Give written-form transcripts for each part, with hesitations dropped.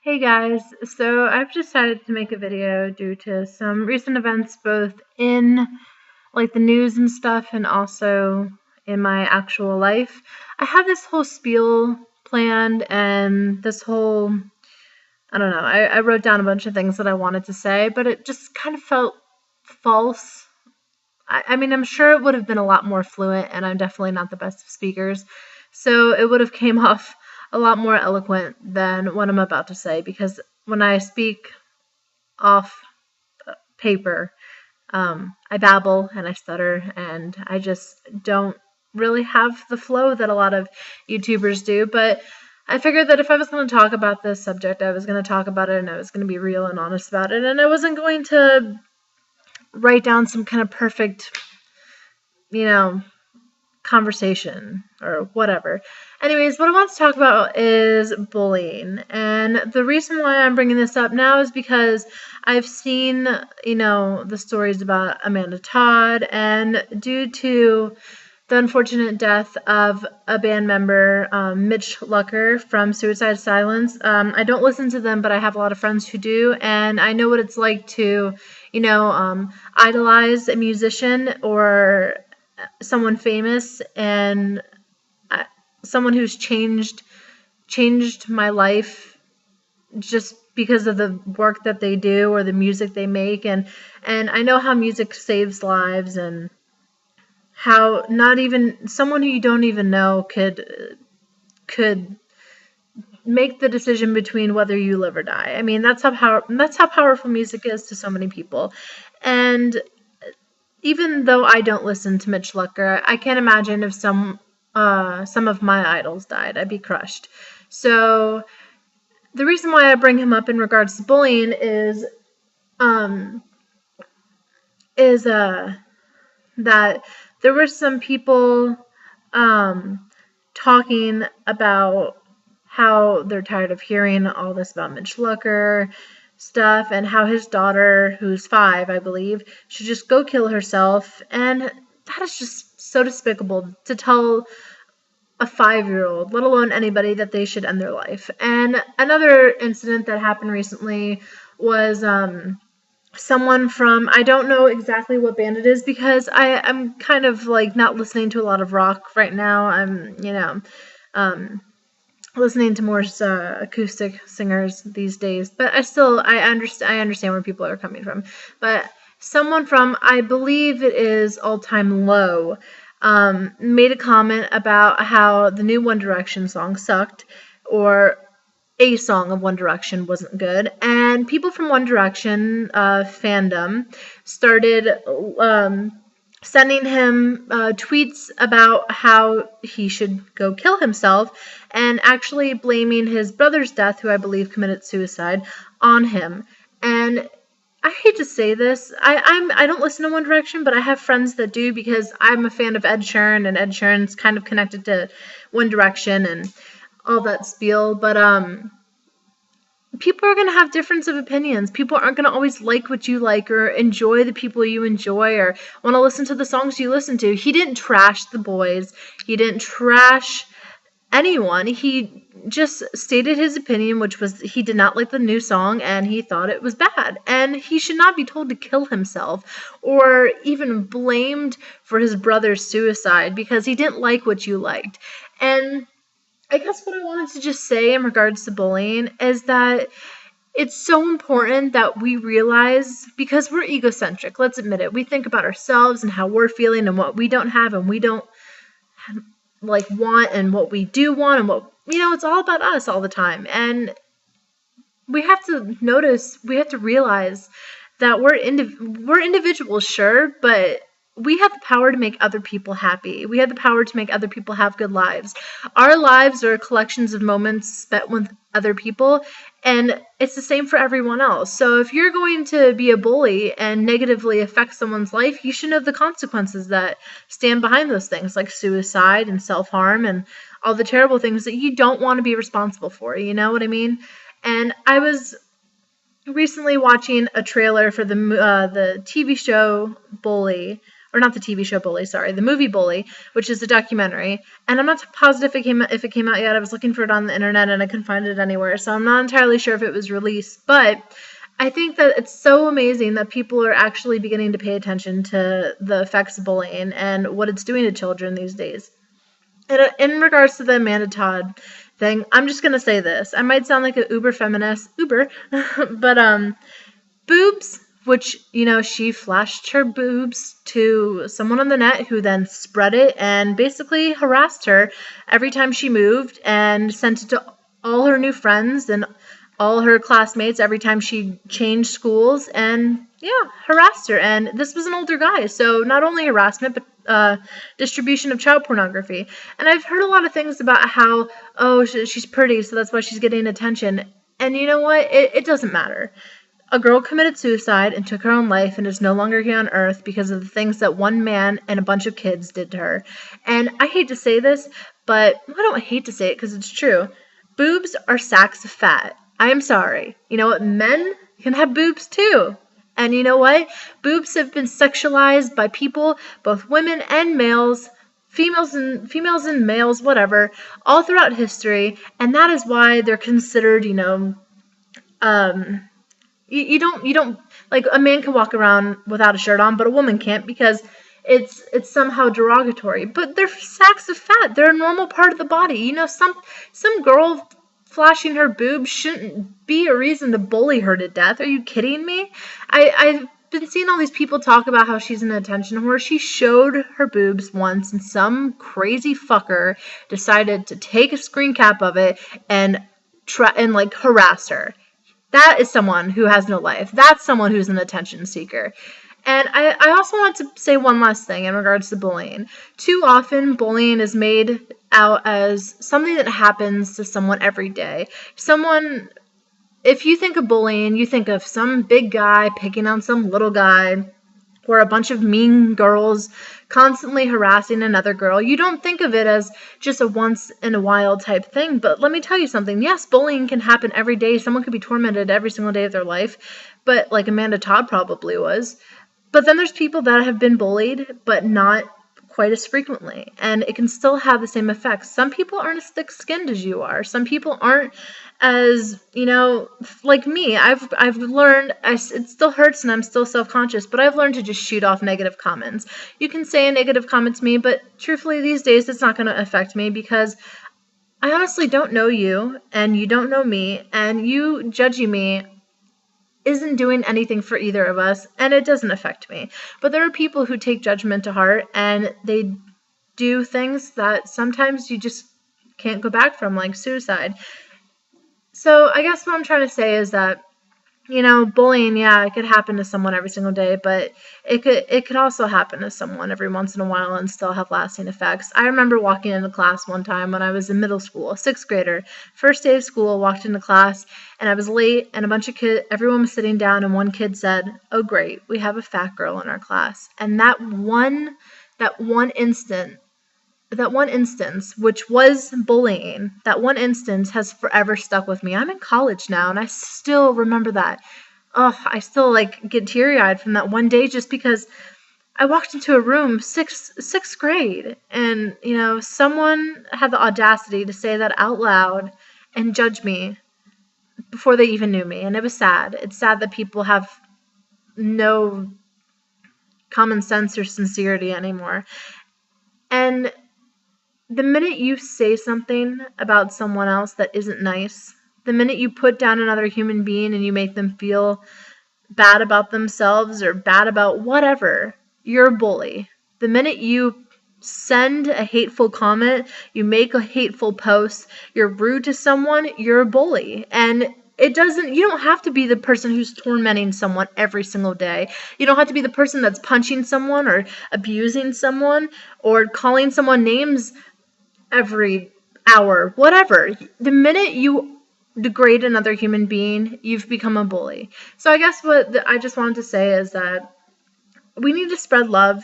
Hey guys, so I've decided to make a video due to some recent events both in the news and stuff and also in my actual life. I have this whole spiel planned and this whole, I don't know, I wrote down a bunch of things that I wanted to say, but it just kind of felt false. I mean, I'm sure it would have been a lot more fluent, and I'm definitely not the best of speakers, so it would have came off a lot more eloquent than what I'm about to say, because when I speak off paper, I babble and I stutter, and I just don't really have the flow that a lot of YouTubers do. But I figured that if I was going to talk about this subject, I was going to talk about it, and I was going to be real and honest about it, and I wasn't going to write down some kind of perfect, you know, conversation or whatever. Anyways, what I want to talk about is bullying. And the reason why I'm bringing this up now is because I've seen, the stories about Amanda Todd, and due to the unfortunate death of a band member, Mitch Lucker from Suicide Silence. I don't listen to them, but I have a lot of friends who do, and I know what it's like to, idolize a musician or someone famous, and someone who's changed my life just because of the work that they do or the music they make, and I know how music saves lives, and how not even someone who you don't even know could make the decision between whether you live or die. I mean, that's how powerful music is to so many people. And even though I don't listen to Mitch Lucker, I can't imagine if some of my idols died. I'd be crushed. So the reason why I bring him up in regards to bullying is that there were some people talking about how they're tired of hearing all this about Mitch Lucker stuff, and how his daughter, who's 5, I believe, should just go kill herself. And that is just so despicable to tell a 5-year-old, let alone anybody, that they should end their life. And another incident that happened recently was someone from, I don't know exactly what band it is, because I'm kind of not listening to a lot of rock right now. I'm listening to more acoustic singers these days, but I understand where people are coming from. But someone from, I believe it is All Time Low, made a comment about how the new One Direction song sucked, or a song of One Direction wasn't good, and people from One Direction fandom started sending him tweets about how he should go kill himself, and actually blaming his brother's death, who I believe committed suicide, on him. And I hate to say this, I don't listen to One Direction, but I have friends that do, because I'm a fan of Ed Sheeran, and Ed Sheeran's kind of connected to One Direction and all that spiel. But people are going to have difference of opinions. People aren't going to always like what you like, or enjoy the people you enjoy, or want to listen to the songs you listen to. He didn't trash the boys. He didn't trash anyone. He just stated his opinion, which was he did not like the new song and he thought it was bad. And he should not be told to kill himself, or even blamed for his brother's suicide because he didn't like what you liked. And I guess what I wanted to just say in regards to bullying is that it's so important that we realize, because we're egocentric, let's admit it. We think about ourselves and how we're feeling and what we don't have and we don't want, and what we do want, and what, it's all about us all the time. And we have to realize that we're individuals, sure, but we have the power to make other people happy. We have the power to make other people have good lives. Our lives are collections of moments spent with other people, and it's the same for everyone else. So if you're going to be a bully and negatively affect someone's life, you should know the consequences that stand behind those things, like suicide and self-harm and all the terrible things that you don't want to be responsible for. You know what I mean? And I was recently watching a trailer for the TV show Bully, or not the TV show Bully, sorry, the movie Bully, which is a documentary. And I'm not positive if it came out yet. I was looking for it on the internet and I couldn't find it anywhere, so I'm not entirely sure if it was released. But I think that it's so amazing that people are actually beginning to pay attention to the effects of bullying and what it's doing to children these days. And in regards to the Amanda Todd thing, I'm just gonna say this. I might sound like an uber feminist, but boobs, which, she flashed her boobs to someone on the net who then spread it and basically harassed her every time she moved and sent it to all her new friends and all her classmates every time she changed schools and, harassed her. And this was an older guy, so not only harassment, but distribution of child pornography. And I've heard a lot of things about how, she's pretty, so that's why she's getting attention. And you know what? It doesn't matter. A girl committed suicide and took her own life and is no longer here on earth because of the things that one man and a bunch of kids did to her. And I hate to say this, but I don't hate to say it because it's true. Boobs are sacks of fat. I am sorry. You know what? Men can have boobs too. And you know what? Boobs have been sexualized by people, both women and males, females and males, whatever, all throughout history. And that is why they're considered, you don't like, a man can walk around without a shirt on, but a woman can't because it's somehow derogatory. But they're sacks of fat. They're a normal part of the body. Some girl flashing her boobs shouldn't be a reason to bully her to death. Are you kidding me? I've been seeing all these people talk about how she's an attention whore. She showed her boobs once and some crazy fucker decided to take a screen cap of it and harass her. That is someone who has no life. That's someone who's an attention seeker. And I also want to say one last thing in regards to bullying. Too often, bullying is made out as something that happens to someone every day. If you think of bullying, you think of some big guy picking on some little guy, or a bunch of mean girls constantly harassing another girl. You don't think of it as just a once in a while type thing. But let me tell you something. Yes, bullying can happen every day. Someone could be tormented every single day of their life, but like Amanda Todd probably was. But then there's people that have been bullied, but not quite as frequently, and it can still have the same effects. Some people aren't as thick-skinned as you are. Some people aren't as, like me. I've learned, it still hurts and I'm still self-conscious, but I've learned to just shoot off negative comments. You can say a negative comment to me, but truthfully these days it's not going to affect me because I honestly don't know you, and you don't know me, and you judging me isn't doing anything for either of us, and it doesn't affect me. But there are people who take judgment to heart, and they do things that sometimes you just can't go back from, like suicide. So I guess what I'm trying to say is that, bullying, yeah, it could happen to someone every single day, but it could also happen to someone every once in a while and still have lasting effects. I remember walking into class one time when I was in middle school, a 6th grader. First day of school, walked into class, and I was late, and a bunch of kids, everyone was sitting down, and one kid said, "Oh great, we have a fat girl in our class." And that one instance, which was bullying, that one instance has forever stuck with me. I'm in college now, and I still remember that. Oh, I still get teary-eyed from that one day just because I walked into a room, sixth grade, and, someone had the audacity to say that out loud and judge me before they even knew me, and it was sad. It's sad that people have no common sense or sincerity anymore. And the minute you say something about someone else that isn't nice, the minute you put down another human being and you make them feel bad about themselves or bad about whatever, you're a bully. The minute you send a hateful comment, you make a hateful post, you're rude to someone, you're a bully. And you don't have to be the person who's tormenting someone every single day. You don't have to be the person that's punching someone or abusing someone or calling someone names every hour, whatever. The minute you degrade another human being, you've become a bully. So I guess what I just wanted to say is that we need to spread love,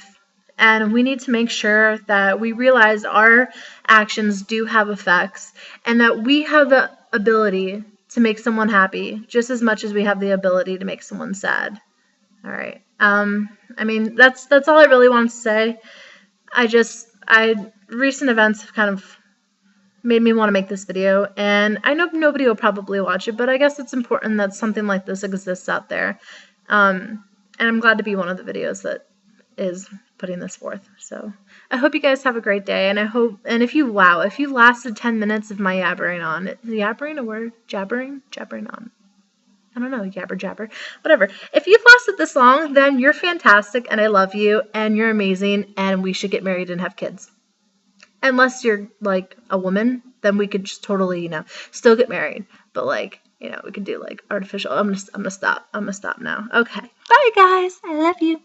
and we need to make sure that we realize our actions do have effects, and that we have the ability to make someone happy just as much as we have the ability to make someone sad. All right. I mean, that's all I really want to say. Recent events have kind of made me want to make this video, and I know nobody will probably watch it, but I guess it's important that something like this exists out there. And I'm glad to be one of the videos that is putting this forth. So I hope you guys have a great day, and if you lasted 10 minutes of my yabbering on, is yabbering a word? Jabbering on. I don't know, yabber jabber, whatever. If you've lasted this long, then you're fantastic, and I love you, and you're amazing, and we should get married and have kids. Unless you're like a woman, then we could just totally, still get married. But like, we could do like artificial. I'm gonna stop. I'm gonna stop now. Okay. Bye guys. I love you.